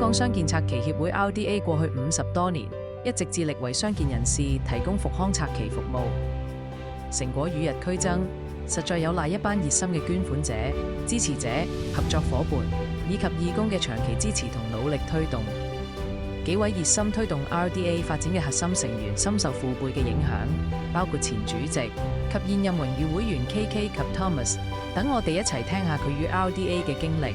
港傷健拆旗協會 RDA 過去50多年，一直致力為傷健人士提供復康拆旗服務，成果與日俱增，實在有賴一班熱心嘅捐款者、支持者、合作夥伴以及義工嘅長期支持同努力推動。幾位熱心推動 RDA 發展嘅核心成員深受父輩嘅影響，包括前主席及現任榮譽會員 KK 及 Thomas。等我哋一齊聽下佢與 RDA 嘅經歷。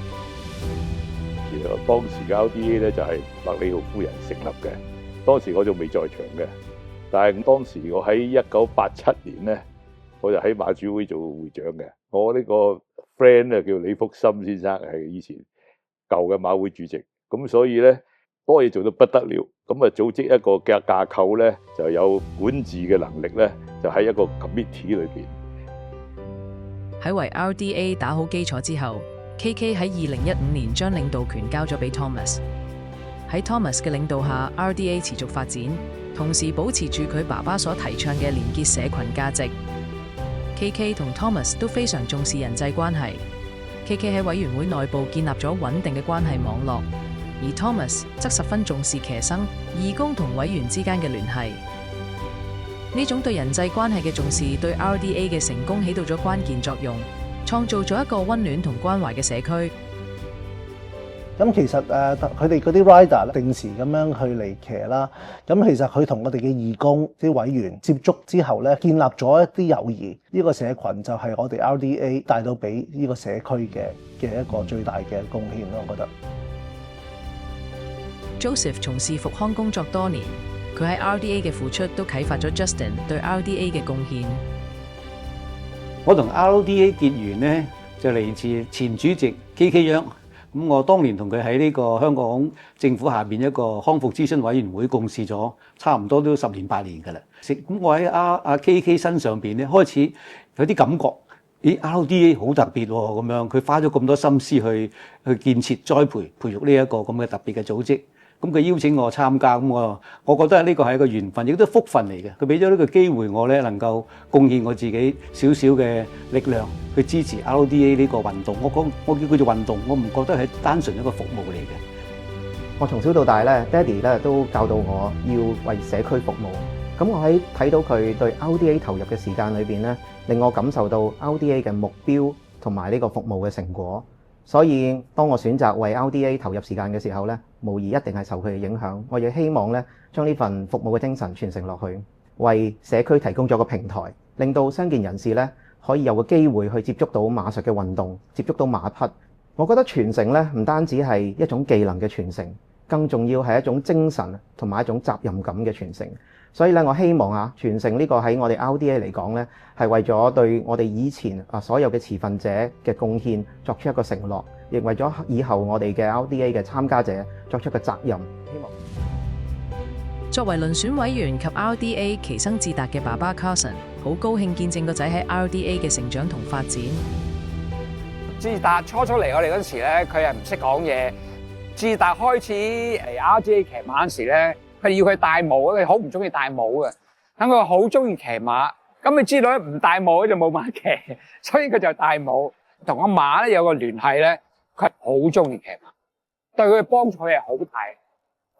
其實當時嘅 RDA 咧就係麥理浩夫人成立嘅，當時我仲未在場嘅，但係當時我喺1987年咧，我就喺馬主會做會長嘅。我呢個 friend 咧叫李福森先生，係以前舊嘅馬會主席，咁所以咧多嘢做到不得了，咁啊組織一個嘅架構咧，就有管治嘅能力咧，就喺一個 committee 裏邊。喺為 RDA 打好基礎之後，KK 喺2015年將領導權交咗俾 Thomas。喺 Thomas 嘅領導下 ，RDA 持續發展，同時保持住佢爸爸所提倡嘅連結社群價值。KK 同 Thomas 都非常重視人際關係。KK 喺委員會內部建立咗穩定嘅關係網絡，而 Thomas 則十分重視騎生、義工同委員之間嘅聯繫。呢種對人際關係嘅重視，對 RDA 嘅成功起到咗關鍵作用，創造咗一個溫暖同關懷嘅社區。咁其實佢哋嗰啲 rider 定時咁樣去嚟騎啦。咁其實佢同我哋嘅義工啲委員接觸之後咧，建立咗一啲友誼。呢個社群就係我哋 RDA 帶到俾呢個社區嘅一個最大嘅貢獻咯，我覺得。Joseph 從事復康工作多年，佢喺 RDA 嘅付出都啟發咗 Justin 對 RDA 嘅貢獻。我同 RDA 結緣呢，就嚟自前主席 KK 央。咁我當年同佢喺呢個香港政府下邊一個康復諮詢委員會共事咗，差唔多都10年8年㗎啦。咁我喺阿 KK 身上邊咧，開始有啲感覺，咦 RDA 好特別喎，咁樣佢花咗咁多心思去建設、栽培、培育呢一個咁嘅特別嘅組織。咁佢邀請我參加，咁我覺得呢個係一個緣分，亦都係福分嚟嘅。佢俾咗呢個機會我咧，能夠貢獻我自己少少嘅力量去支持 RDA 呢個運動。我叫佢做運動，我唔覺得係單純一個服務嚟嘅。我從小到大咧，爹哋咧都教導我要為社區服務。咁我喺睇到佢對 RDA 投入嘅時間裏邊咧，令我感受到 RDA 嘅目標同埋呢個服務嘅成果。所以當我選擇為 RDA 投入時間嘅時候咧，無疑一定係受佢嘅影響。我亦希望咧將呢份服務嘅精神傳承落去，為社區提供咗個平台，令到傷健人士咧可以有個機會去接觸到馬術嘅運動，接觸到馬匹。我覺得傳承咧唔單止係一種技能嘅傳承，更重要係一種精神同埋一種責任感嘅傳承。所以咧，我希望傳承呢個喺我哋 RDA 嚟講咧，係為咗對我哋以前所有嘅持份者嘅貢獻作出一個承諾，亦為咗以後我哋嘅 RDA 嘅參加者作出個責任。希望作為輪選委員及 RDA 騎生智達嘅爸爸 Carson， 好高興見證個仔喺 RDA 嘅成長同發展。智達初嚟我哋嗰時咧，佢係唔識講嘢。智達開始嚟 RDA 騎馬嗰時咧，佢要佢戴帽，佢好唔中意戴帽嘅。等佢好中意騎馬，咁你知道咧，唔戴帽就冇馬騎，所以佢就戴帽。同阿馬咧有個聯繫咧，佢係好中意騎馬，對佢嘅幫助係好大。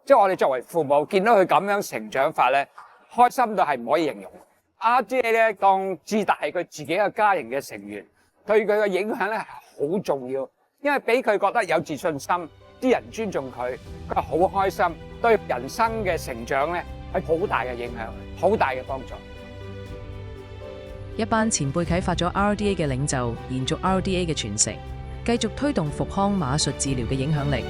即係我哋作為父母見到佢咁樣成長法咧，開心到係唔可以形容。RDA 咧當智達係佢自己嘅家庭嘅成員，對佢嘅影響咧係好重要，因為俾佢覺得有自信心。啲人尊重佢，佢好開心，對人生嘅成長咧係好大嘅影響，好大嘅幫助。一班前輩啟發咗 RDA 嘅領袖，延續 RDA 嘅傳承，繼續推動復康馬術治療嘅影響力。